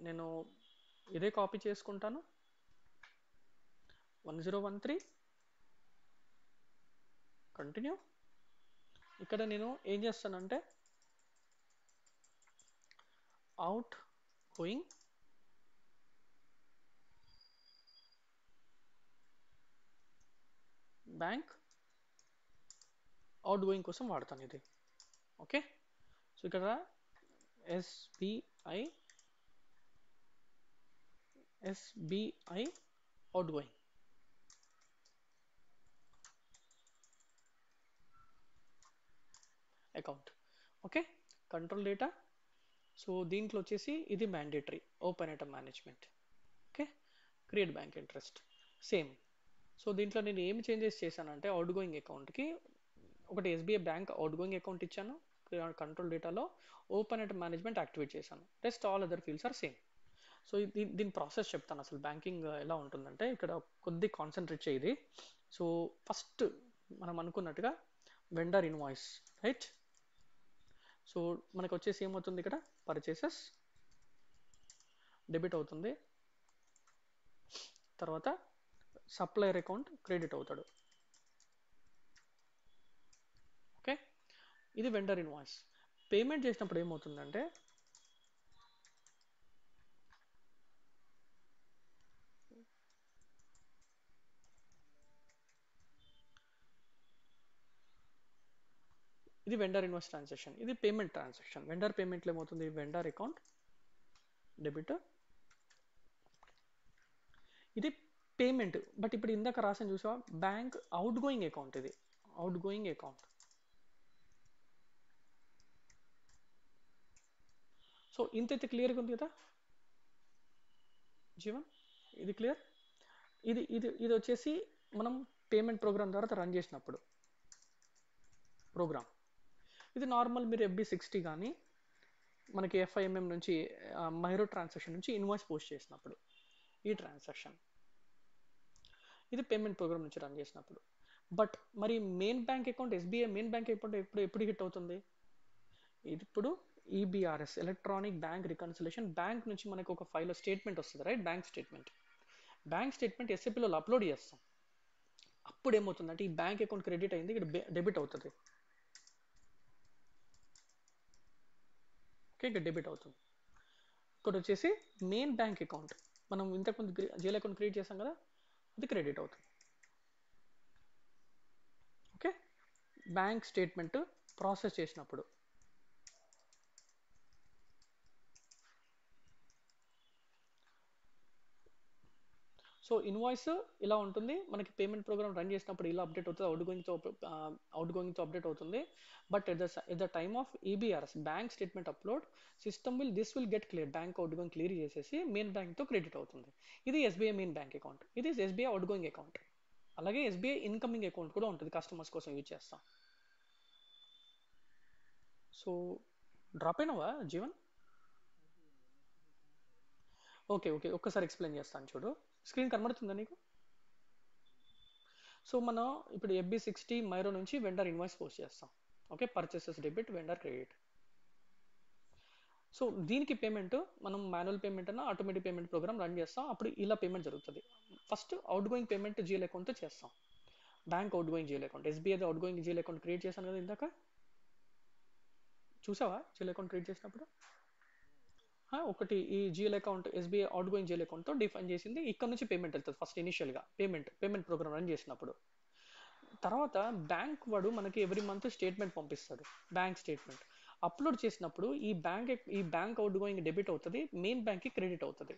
నేను ఇదే కాపీ చేసుకుంటాను, 1013 కంటిన్యూ. ఇక్కడ నేను ఏం చేస్తానంటే outgoing bank outgoing కోసం వాడతాను ఇది. ఓకే, సో ఇక్కడ SBI outgoing. Account. Okay, control data. So దీంట్లో వచ్చేసి ఇది mandatory open item management. Okay, create bank interest same. So దీంట్లో నేను ఏమి చేంజెస్ చేశానంటే అవుట్ గోయింగ్ అకౌంట్కి ఒకటి SBI bank outgoing account ఇచ్చాను, కంట్రోల్ డేటాలో ఓపెన్ ఐటమ్ మేనేజ్మెంట్ యాక్టివేట్ చేశాను. Rest all other fields are same. So దీని ప్రాసెస్ చెప్తాను. అసలు బ్యాంకింగ్ ఎలా ఉంటుందంటే ఇక్కడ కొద్ది కాన్సన్ట్రేట్ చేయది. సో ఫస్ట్ మనం అనుకున్నట్టుగా వెండర్ ఇన్వాయిస్, రైట్. సో మనకు వచ్చేసి ఏమవుతుంది ఇక్కడ పర్చేసెస్ డెబిట్ అవుతుంది, తర్వాత సప్లయర్ అకౌంట్ క్రెడిట్ అవుతాడు. ఓకే, ఇది వెండర్ ఇన్వాయిస్. పేమెంట్ చేసినప్పుడు ఏమవుతుందంటే ఇది వెండర్ ఇన్వాయిస్ ట్రాన్సాక్షన్, ఇది పేమెంట్ ట్రాన్సాక్షన్. వెండర్ పేమెంట్లో ఏమవుతుంది, వెండర్ అకౌంట్ డెబిట్, ఇది పేమెంట్. బట్ ఇప్పుడు ఇందాక రాసిన చూసావా బ్యాంక్ అవుట్ గోయింగ్ అకౌంట్, ఇది అవుట్ గోయింగ్ అకౌంట్. సో ఇంతైతే క్లియర్గా ఉంది కదా జీవన్, ఇది క్లియర్. ఇది ఇది ఇది వచ్చేసి మనం పేమెంట్ ప్రోగ్రామ్ ద్వారా రన్ చేసినప్పుడు ప్రోగ్రామ్. ఇది నార్మల్ మీరు FB60 కానీ మనకి FIMM నుంచి మైరో ట్రాన్సాక్షన్ నుంచి ఇన్వాయిస్ పోస్ట్ చేసినప్పుడు ఈ ట్రాన్సాక్షన్, ఇది పేమెంట్ ప్రోగ్రామ్ నుంచి రన్ చేసినప్పుడు. బట్ మరి main bank account SBI main bank account ఎప్పుడు హిట్ అవుతుంది, ఇప్పుడు EBRS electronic bank reconciliation bank నుంచి మనకు ఒక ఫైల్ స్టేట్మెంట్ వస్తుంది, రైట్. బ్యాంక్ స్టేట్మెంట్ SAPలో అప్లోడ్ చేస్తాం. అప్పుడు ఏమవుతుందంటే ఈ బ్యాంక్ అకౌంట్ క్రెడిట్ అయింది, ఇక్కడ డెబిట్ అవుతుంది. ఓకే, ఇక్కడ డెబిట్ అవుతుంది. ఇక్కడ వచ్చేసి మెయిన్ బ్యాంక్ అకౌంట్ మనం ఇంతకుముందు జిఎల్ అకౌంట్ క్రియేట్ చేసాం కదా, అది క్రెడిట్ అవుతుంది. ఓకే, బ్యాంక్ స్టేట్మెంట్ ప్రాసెస్ చేసినప్పుడు. సో ఇన్వాయిస్ ఇలా ఉంటుంది, మనకి పేమెంట్ ప్రోగ్రామ్ రన్ చేసినప్పుడు ఇలా అప్డేట్ అవుతుంది, అవుట్ గోయింగ్తో అప్డేట్ అవుతుంది. But at the time of EBRS bank statement upload system will get clear, bank outgoing clear చేసేసి మెయిన్ బ్యాంక్తో క్రెడిట్ అవుతుంది. ఇది SBI మెయిన్ బ్యాంక్ అకౌంట్, ఇది SBI అవుట్ గోయింగ్ అకౌంట్. అలాగే SBI ఇన్కమింగ్ అకౌంట్ కూడా ఉంటుంది, customers కోసం use చేస్తాం. సో డ్రాప్ అయినావా జీవన్? ఓకే ఓకే, ఒక్కసారి ఎక్స్ప్లెయిన్ చేస్తాను చూడు. స్క్రీన్ కనబడుతుందా నీకు? సో మనం ఇప్పుడు FB60 మైరో నుంచి వెండర్ ఇన్వాయిస్ పోస్ట్ చేస్తాం. Okay, purchases debit, vendor credit. So దీనికి పేమెంట్ మనం మాన్యువల్ పేమెంట్ అన్న ఆటోమేటిక్ పేమెంట్ ప్రోగ్రామ్ రన్ చేస్తాం. అప్పుడు ఇలా పేమెంట్ జరుగుతుంది. First outgoing payment GL అకౌంట్తో చేస్తాం. Bank outgoing GL account, SBI outgoing GL account create చేశాను కదా ఇందాక. చూసావా జిఎల్ అకౌంట్ క్రియేట్ చేసినప్పుడు? ఒకటి ఈ GL account SBI outgoing GL అకౌంట్తో డిఫైన్ చేసింది. ఇక్కడ నుంచి పేమెంట్ వెళ్తుంది ఫస్ట్ ఇనిషియల్గా పేమెంట్ ప్రోగ్రామ్ రన్ చేసినప్పుడు. తర్వాత బ్యాంక్ వాడు మనకి ఎవ్రీ మంత్ స్టేట్మెంట్ పంపిస్తాడు. బ్యాంక్ స్టేట్మెంట్ అప్లోడ్ చేసినప్పుడు ఈ బ్యాంక్ అవుట్ గోయింగ్ డెబిట్ అవుతుంది, మెయిన్ బ్యాంక్కి క్రెడిట్ అవుతుంది.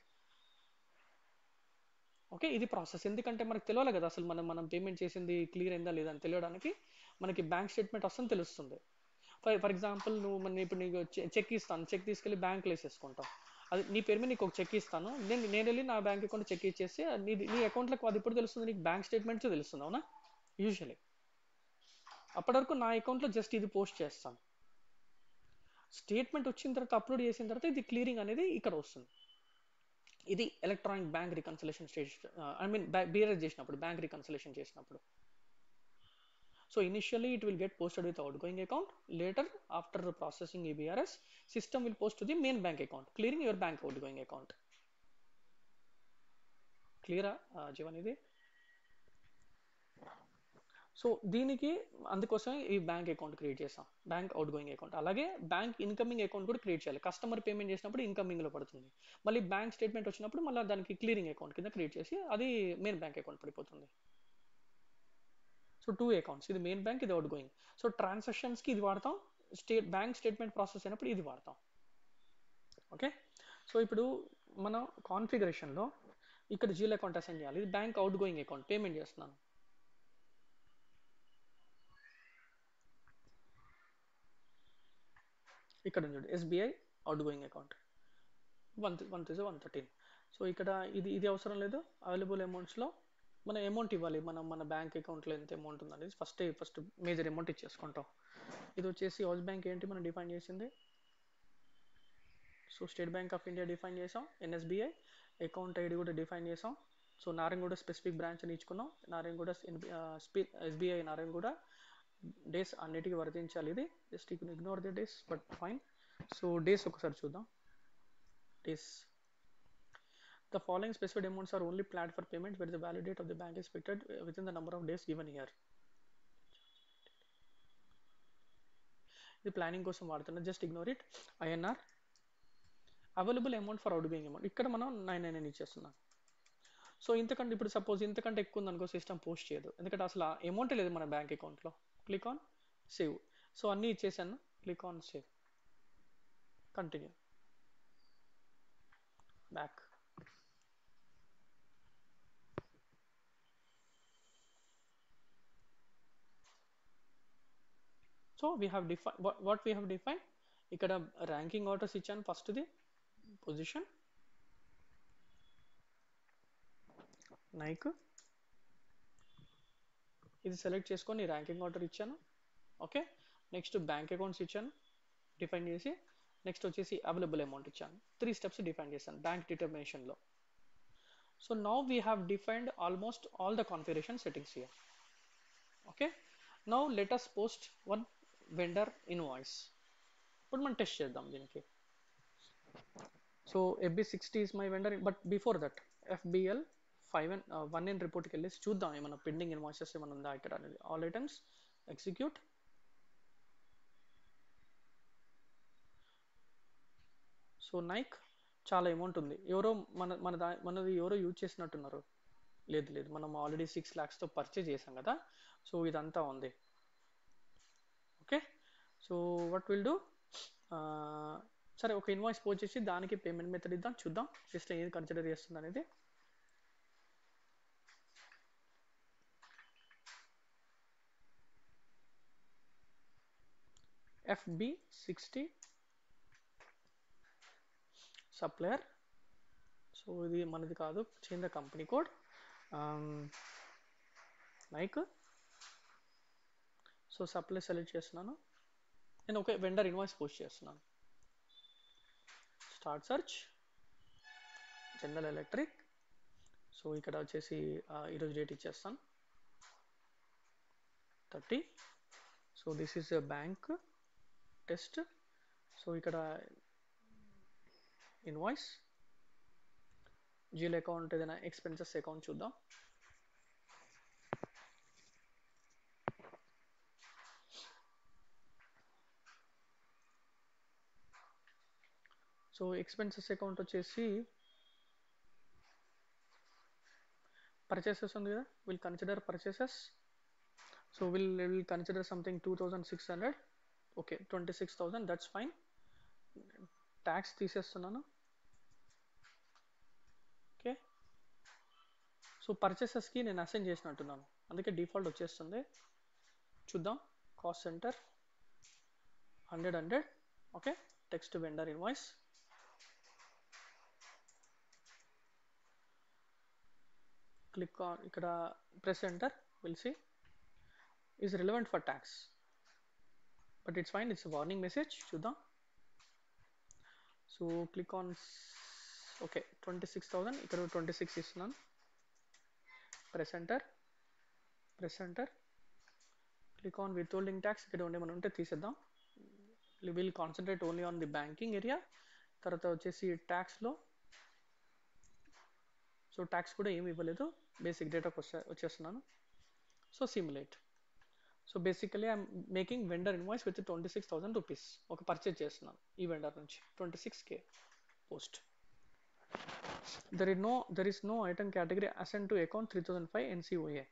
ఓకే, ఇది ప్రాసెస్. ఎందుకంటే మనకు తెలియాలి కదా అసలు మనం పేమెంట్ చేసింది క్లియర్ అయిందా లేదా అని తెలియడానికి మనకి బ్యాంక్ స్టేట్మెంట్ వస్తుంది తెలుస్తుంది. ఫర్ ఎగ్జాంపుల్ ఇప్పుడు నీకు చెక్ ఇస్తాను, చెక్ తీసుకెళ్ళి బ్యాంక్లో వేసేసుకుంటాం. అది నీ పేరు మీద నీకు ఒక చెక్ ఇస్తాను, నేను వెళ్ళి నా బ్యాంక్ అకౌంట్ చెక్ ఇచ్చేసి నీ అకౌంట్లోకి అది ఇప్పుడు తెలుస్తుంది, నీకు బ్యాంక్ స్టేట్మెంట్స్ తెలుస్తుంది. అవునా? యూజువలీ అప్పటి వరకు నా అకౌంట్లో జస్ట్ ఇది పోస్ట్ చేస్తాను. స్టేట్మెంట్ వచ్చిన తర్వాత అప్లోడ్ చేసిన తర్వాత ఇది క్లియరింగ్ అనేది ఇక్కడ వస్తుంది. ఇది electronic bank reconciliation stage, I mean BRS చేసినప్పుడు, బ్యాంక్ రికన్సిలేషన్ చేసినప్పుడు. So initially it will get posted with outgoing account. Later, after processing EBRS, system will post to the main bank account, clearing your bank outgoing account. Clear Jeevan ఇది? So దీనికి అందుకోసమే ఈ bank account create చేస్తాం, bank outgoing account. అలాగే bank incoming account కూడా create చేయాలి. Customer payment చేసినప్పుడు ఇన్కమింగ్లో పడుతుంది, మళ్ళీ బ్యాంక్ స్టేట్మెంట్ వచ్చినప్పుడు మళ్ళీ దానికి క్లియరింగ్ అకౌంట్ కింద క్రియేట్ చేసి అది మెయిన్ బ్యాంక్ అకౌంట్ పడిపోతుంది. సో 2 అకౌంట్స్, ఇది మెయిన్ బ్యాంక్, ఇది అవుట్ గోయింగ్. సో ట్రాన్సాక్షన్స్కి ఇది వాడతాం, బ్యాంక్ స్టేట్మెంట్ ప్రాసెస్ అయినప్పుడు ఇది వాడతాం. ఓకే, సో ఇప్పుడు మన కాన్ఫిగరేషన్లో ఇక్కడ జీల్ అకౌంట్ అసైన్ చేయాలి. ఇది bank outgoing account, payment చేస్తున్నాను. ఇక్కడ చూడండి SBI outgoing account 113. So ఇక్కడ ఇది అవసరం లేదు. అవైలబుల్ అమౌంట్స్లో మనం అమౌంట్ ఇవ్వాలి, మన బ్యాంక్ అకౌంట్లో ఎంత అమౌంట్ ఉంది అనేది ఫస్ట్ మేజర్ అమౌంట్ ఇచ్చేసుకుంటాం. ఇది వచ్చేసి హౌస్ బ్యాంక్ ఏంటి మనం డిఫైన్ చేసింది. So state bank of India define చేసాం, ఎన్ఎస్బిఐ అకౌంట్ ఐడి కూడా డిఫైన్ చేసాం. సో నారాయణగూడ స్పెసిఫిక్ బ్రాంచ్ అని ఇచ్చుకున్నాం. నారాయణగూడ ఎస్బీఐ నారాయణగూడ డేస్ అన్నిటికీ వర్తించాలి. ఇది just you can ignore the days, but fine. So days ఒకసారి చూద్దాం. Days, the following specified amounts are only planned for payment where the valid date of the bank is expected within the number of days given here. ఇది planning కోసం వాడుతున్నా, just ignore it. INR available amount for outgoing amount, ఇక్కడ మనం 999 ఇచ్చేస్తున్నాం. So ఇంతకంటే ఇప్పుడు suppose ఇంతకంటే ఎక్కువ ఉందనుకో సిస్టమ్ పోస్ట్ చేయదు, ఎందుకంటే అసలు అమౌంట్ లేదు మన బ్యాంక్ అకౌంట్లో. Click on save. సో అన్నీ ఇచ్చేసాను, click on save, continue, back. So we have define what we have define. ఇక్కడ ర్యాంకింగ్ ఆర్డర్స్ ఇచ్చాను. ఫస్ట్ది పొజిషన్ నైక్, ఇది సెలెక్ట్ చేసుకొని ర్యాంకింగ్ ఆర్డర్ ఇచ్చాను. ఓకే, నెక్స్ట్ బ్యాంక్ అకౌంట్స్ ఇచ్చాను డిఫైన్ చేసి, నెక్స్ట్ వచ్చేసి అవైలబుల్ అమౌంట్ ఇచ్చాను. 3 స్టెప్స్ డిఫైన్ చేశాను బ్యాంక్ డిటర్మినేషన్లో. So now we have defined almost all the configuration settings here. Okay, now let us post one vendor invoice. ఇప్పుడు మనం టెస్ట్ చేద్దాం దీనికి. So FB60 is my vendor, but before that FBL 1N రిపోర్ట్కి వెళ్ళేసి చూద్దాం ఏమైనా పెండింగ్ ఇన్వాయిసెస్ ఏమైనా ఉందా ఇక్కడ అనేది. All items execute. So Nike చాలా అమౌంట్ ఉంది, ఎవరో మనది ఎవరో యూజ్ చేసినట్టున్నారు. లేదు, మనం ఆల్రెడీ 6 lakhsతో పర్చేజ్ చేసాం కదా, సో ఇదంతా ఉంది. Okay, so what will do, సరే ఒక ఇన్వాయిస్ పోస్ట్ చేసి దానికి పేమెంట్ మెథడ్ ఇద్దాం, చూద్దాం సిస్టమ్ ఏది కన్సిడర్ చేస్తుంది అనేది. FB60 supplier. సో ఇది మనది కాదు, change the company code, Nike. So supply select చేస్తున్నాను. నేను ఒక వెండర్ ఇన్వాయిస్ పోస్ట్ చేస్తున్నాను. Start search, general electric. So ఇక్కడ వచ్చేసి ఈరోజు డేట్ ఇచ్చేస్తాను 30. So this is bank test. So ఇక్కడ ఇన్వాయిస్, జిఎల్ అకౌంట్ ఏదైనా ఎక్స్పెన్సెస్ అకౌంట్ చూద్దాం. సో ఎక్స్పెన్సెస్ అకౌంట్ వచ్చేసి పర్చేసెస్ ఉంది కదా, will consider purchases. So will consider something 2600. Okay 26,000, that's fine. Tax తీసేస్తున్నాను. ఓకే సో పర్చేసెస్కి నేను అసైన్ చేసినట్టున్నాను, అందుకే డిఫాల్ట్ వచ్చేస్తుంది. చూద్దాం. Cost center 100. Okay text vendor invoice. Click on ఇక్కడ press enter, will see is relevant for tax, but it's fine, it's warning message. చూద్దాం. So click on okay 26,000, ఇక్కడ 26 ఇస్తున్నాను. Press enter, press enter. Click on withholding tax, ఇక్కడ ఉండే మనం ఉంటే తీసేద్దాం. Will concentrate only on the banking area. తర్వాత వచ్చేసి ట్యాక్స్లో, సో ట్యాక్స్ కూడా ఏమి ఇవ్వలేదు, బేసిక్ డేటాకి వచ్చేస్తున్నాను. So simulate. So basically I'm making vendor invoice with 26,000 rupees. ఒక పర్చేజ్ చేస్తున్నాను ఈ వెండర్ నుంచి, 26K post. there is no item category assigned to account 3005 NCOA.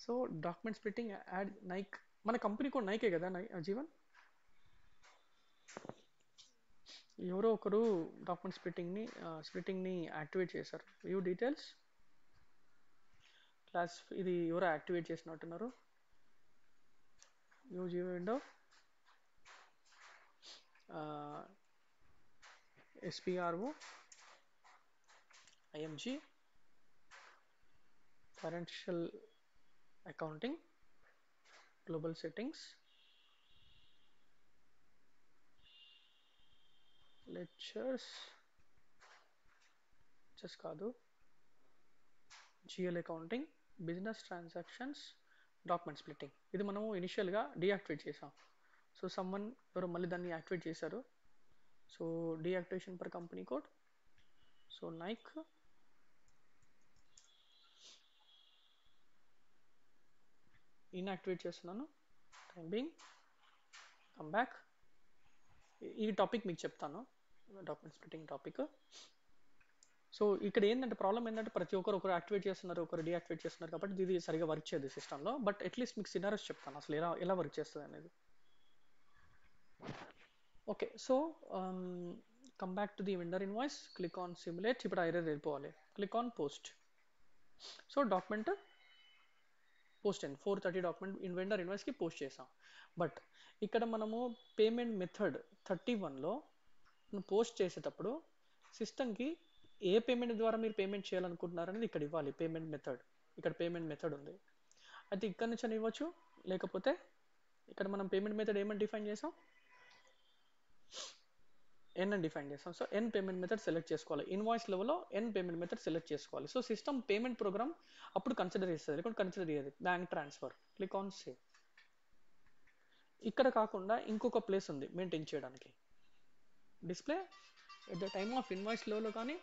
So document splitting add Nike, మన company కూడా నైకే కదా జీవన్. ఎవరో ఒకరు డాక్యుమెంట్ స్ప్లిట్టింగ్ని యాక్టివేట్ చేశారు. వ్యూ డీటెయిల్స్ క్లాస్, ఇది ఎవరో యాక్టివేట్ చేసినట్టున్నారు. View GO window, SPRO, IMG, financial accounting, global settings, lectures just కాదు, GL accounting, business transactions, document splitting. ఇది మనము ఇనిషియల్గా డీయాక్టివేట్ చేసాం. సో సమ్మన్ ఎవరు మళ్ళీ దాన్ని యాక్టివేట్ చేశారు. So deactivation per company code. So Nike inactivate చేస్తున్నాను. Time being come back. ఈ టాపిక్ మీకు చెప్తాను, డాక్యుమెంట్ స్ప్లిట్టింగ్ టాపిక్. సో ఇక్కడ ఏంటంటే ప్రాబ్లం ఏంటంటే ప్రతి ఒకరు యాక్టివేట్ చేస్తున్నారు, ఒకరు డీయాక్టివేట్ చేస్తున్నారు, కాబట్టి ఇది సరిగా వర్క్ చేయదు సిస్టంలో. బట్ అట్లీస్ట్ మీకు సినారియోస్ చెప్తాను అసలు ఎలా వర్క్ చేస్తుంది అనేది. Okay so come back to the vendor invoice, click on simulate. ఇప్పుడు ఐరర్ వెళ్ళిపోవాలి, click on post. So document post అయింది, 430 డాక్యుమెంట్ వెండర్ ఇన్వాయిస్కి పోస్ట్ చేసాం. బట్ ఇక్కడ మనము పేమెంట్ మెథడ్ 31లో పోస్ట్ చేసేటప్పుడు సిస్టమ్కి ఏ పేమెంట్ ద్వారా మీరు పేమెంట్ చేయాలనుకుంటున్నారనేది ఇక్కడ ఇవ్వాలి. పేమెంట్ మెథడ్, ఇక్కడ పేమెంట్ మెథడ్ ఉంది, అయితే ఇక్కడ నుంచి అని ఇవ్వచ్చు. లేకపోతే ఇక్కడ మనం పేమెంట్ మెథడ్ ఏమని డిఫైన్ చేసాం, ఎన్ అని డిఫైన్ చేస్తాం. సో ఎన్ పేమెంట్ మెథడ్ సెలెక్ట్ చేసుకోవాలి. ఇన్వాయిస్ లెవెల్లో ఎన్ పేమెంట్ మెథడ్ సెలెక్ట్ చేసుకోవాలి. సో సిస్టమ్ పేమెంట్ ప్రోగ్రామ్ అప్పుడు కన్సిడర్ చేస్తుంది, లేకుంటే కన్సిడర్ చేయదు. Bank transfer, click on save. ఇక్కడ కాకుండా ఇంకొక ప్లేస్ ఉంది మెయింటైన్ చేయడానికి, display at the time of invoice లెవెల్లో కానీ.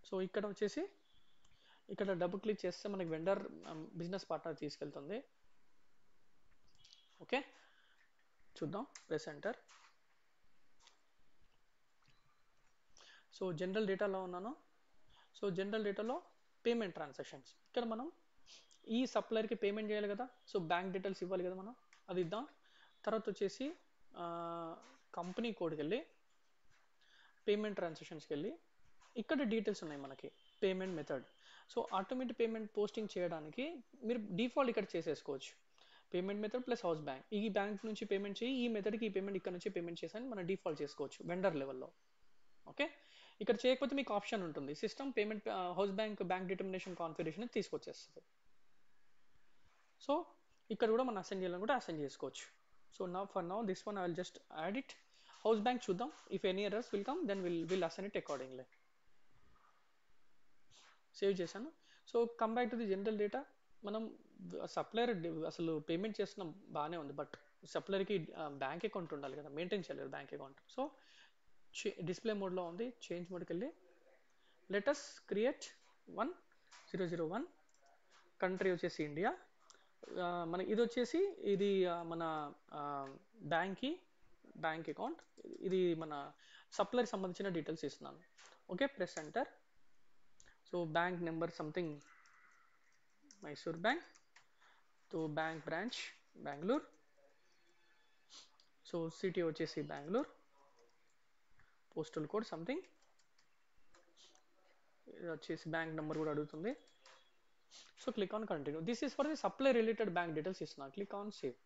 సో ఇక్కడ వచ్చేసి ఇక్కడ డబుల్ క్లిక్ చేస్తే మనకి వెండర్ బిజినెస్ పార్ట్నర్ తీసుకెళ్తుంది. ఓకే చూద్దాం, ప్రెస్ ఎంటర్. సో జనరల్ డేటాలో ఉన్నాను. సో జనరల్ డేటాలో పేమెంట్ ట్రాన్సాక్షన్స్, ఇక్కడ మనం ఈ సప్లయర్కి పేమెంట్ చేయాలి కదా. సో బ్యాంక్ డీటెయిల్స్ ఇవ్వాలి కదా మనం, అది ఇద్దాం. తర్వాత వచ్చేసి కంపెనీ కోడ్కి వెళ్ళి పేమెంట్ ట్రాన్సాక్షన్స్కి వెళ్ళి ఇక్కడ డీటెయిల్స్ ఉన్నాయి మనకి, payment method. So automatic payment posting చేయడానికి మీరు డిఫాల్ట్ ఇక్కడ చేసేసుకోవచ్చు. Payment method plus house bank, ఈ బ్యాంక్ నుంచి పేమెంట్ చేయి, ఈ మెథడ్కి ఈ పేమెంట్ ఇక్కడ నుంచి పేమెంట్ చేసాను మనం డిఫాల్ట్ చేసుకోవచ్చు వెండర్ లెవెల్లో. ఓకే ఇక్కడ చేయకపోతే మీకు ఆప్షన్ ఉంటుంది, system payment house bank determination configuration తీసుకొచ్చేస్తుంది. సో ఇక్కడ కూడా మనం అసైన్ చేయాలనుకుంటే అసైన్ చేసుకోవచ్చు. సో నా for now this one I will just add it. House bank చూద్దాం. If any errors will come then will assign it accordingly. Save చేశాను. So come back to the general data. మనం supplier అసలు payment చేస్తున్నాం బాగానే ఉంది, but సప్లయర్కి bank account ఉండాలి కదా, maintain చేయలేదు బ్యాంక్ అకౌంట్. సో డిస్ప్లే మోడ్లో ఉంది, చేంజ్ మోడ్కి వెళ్ళి లెటస్ క్రియేట్ 1001, కంట్రీ వచ్చేసి ఇండియా, మన ఇది వచ్చేసి ఇది మన బ్యాంక్ అకౌంట్, ఇది మన సప్లయర్ సంబంధించిన డీటెయిల్స్ ఇస్తున్నాను. Okay, press enter. So bank number something Mysore bank, so bank branch Bengaluru, so city వచ్చేసి బెంగళూరు, పోస్టల్ కోడ్ సంథింగ్, ఇది వచ్చేసి బ్యాంక్ నెంబర్ కూడా అడుగుతుంది. So click on continue. This is for the supply related bank details ఇస్తున్నాను. Click on save.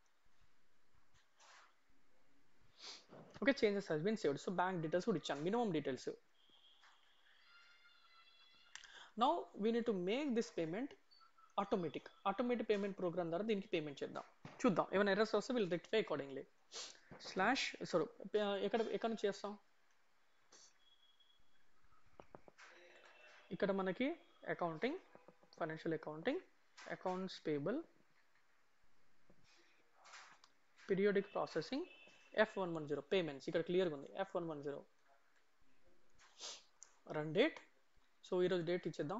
Okay, changes has been saved. So bank details కూడా ఇచ్చాను, minimum details. Now we need to make this payment automatic payment program ద్వారా దీనికి payment చేద్దాం. చూద్దాం ఏమైనా errors వస్తే will rectify accordingly. Slash sorry, ఎక్కడ నుంచి చేస్తాం? ఇక్కడ మనకి accounting, financial accounting, accounts payable, periodic processing, F110 payments ఇక్కడ క్లియర్గా ఉంది. F110 run date. సో ఈరోజు డేట్ ఇచ్చేద్దాం.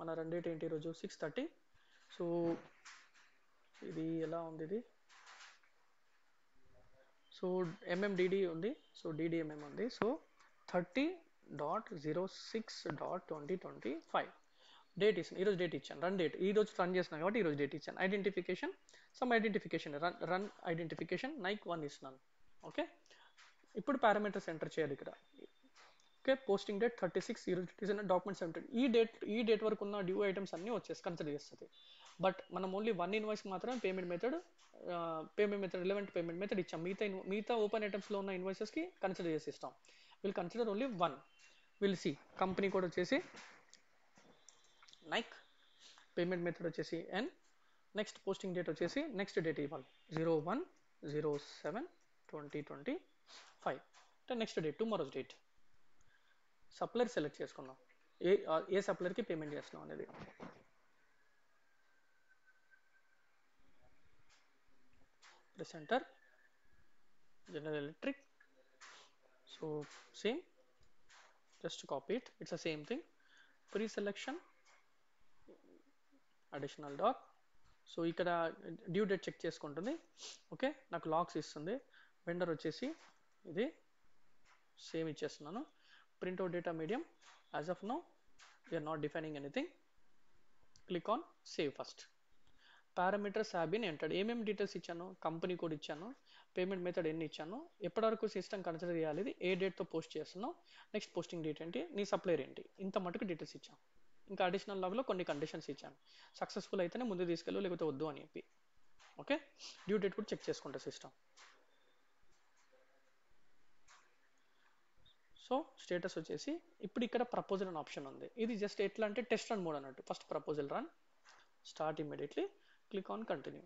మన రన్ డేట్ ఏంటి ఈరోజు? 6:30. సో ఇది ఎలా ఉంది ఇది? సో MMDD ఉంది, సో DDMM ఉంది. సో 30.06.2025 డేట్ ఇచ్చాను, ఈరోజు డేట్ ఇచ్చాను. రన్ డేట్ ఈరోజు రన్ చేస్తున్నాను కాబట్టి ఈరోజు డేట్ ఇచ్చాను. ఐడెంటిఫికేషన్ రన్ ఐడెంటిఫికేషన్ నైక్ 1 ఇస్తున్నాను. ఓకే, ఇప్పుడు పారామీటర్స్ ఎంటర్ చేయాలి ఇక్కడ. ఓకే, పోస్టింగ్ డేట్ 36, ఈరోజు డాక్యుమెంట్స్ ఎంటర్. ఈ డేట్ వరకు ఉన్న డ్యూ ఐటమ్స్ అన్నీ వచ్చేసి కన్సిడర్ చేస్తుంది. బట్ మనం ఓన్లీ 1 ఇన్వాయిస్ మాత్రమే payment method relevant payment method ఇచ్చాం. మిగతా ఓపెన్ ఐటమ్స్లో ఉన్న ఇన్వాయిసెస్కి కన్సిడర్ చేసి ఇస్తాం. Will consider only 1. Will see company code వచ్చేసి నైక్, పేమెంట్ మెథడ్ వచ్చేసి N, నెక్స్ట్ పోస్టింగ్ డేట్ వచ్చేసి నెక్స్ట్ డేట్ ఇవ్వాలి 01/07/2025, అంటే next date, tomorrow's date. Supplier select చేసుకుందాం, ఏ సప్లయర్కి పేమెంట్ చేస్తున్నాం అనేది. Press enter. General electric. So same, just copy it, it's the same thing. Pre-selection, additional doc. So ఇక్కడ డ్యూ డేట్ చెక్ చేసుకుంటుంది. ఓకే, నాకు లాక్స్ ఇస్తుంది. వెండర్ వచ్చేసి ఇది సేమ్ ఇచ్చేస్తున్నాను. Printout data medium. As of now we're not defining anything. Click on save first. Parameters have been entered. ఏమేమి details ఇచ్చాను? Company code ఇచ్చాను, పేమెంట్ మెథడ్ ఎన్ని ఇచ్చాను, ఎప్పటివరకు సిస్టమ్ కన్సిడర్ చేయాలి, ఇది ఏ డేట్తో పోస్ట్ చేస్తున్నావు, నెక్స్ట్ పోస్టింగ్ డేట్ ఏంటి, నీ సప్లైర్ ఏంటి, ఇంత మటుకు డీటెయిల్స్ ఇచ్చాను. ఇంకా అడిషనల్ లెవెల్లో కొన్ని కండిషన్స్ ఇచ్చాను. సక్సెస్ఫుల్ అయితేనే ముందు తీసుకెళ్ళు, లేకపోతే వద్దు అని చెప్పి. ఓకే, డ్యూ డేట్ కూడా చెక్ చేసుకుంటా సిస్టమ్. సో స్టేటస్ వచ్చేసి ఇప్పుడు ఇక్కడ ప్రపోజల్ అనే ఆప్షన్ ఉంది. ఇది జస్ట్ ఎట్లా అంటే టెస్ట్ రన్ మోడ్ అన్నట్టు. First proposal run, start immediately, click on continue.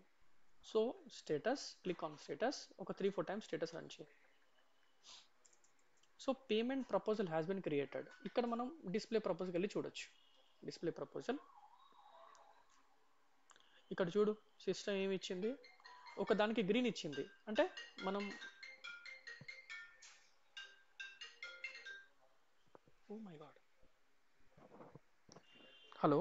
So status, click on status, ఒక 3-4 టైమ్స్ స్టేటస్ రన్ చేయి. So payment proposal has been created. ఇక్కడ మనం డిస్ప్లే ప్రపోజల్కి వెళ్ళి చూడొచ్చు. డిస్ప్లే ప్రపోజల్ ఇక్కడ చూడు, సిస్టమ్ ఏమి ఇచ్చింది, ఒక దానికి గ్రీన్ ఇచ్చింది, అంటే మనం ఓ మై గాడ్, హలో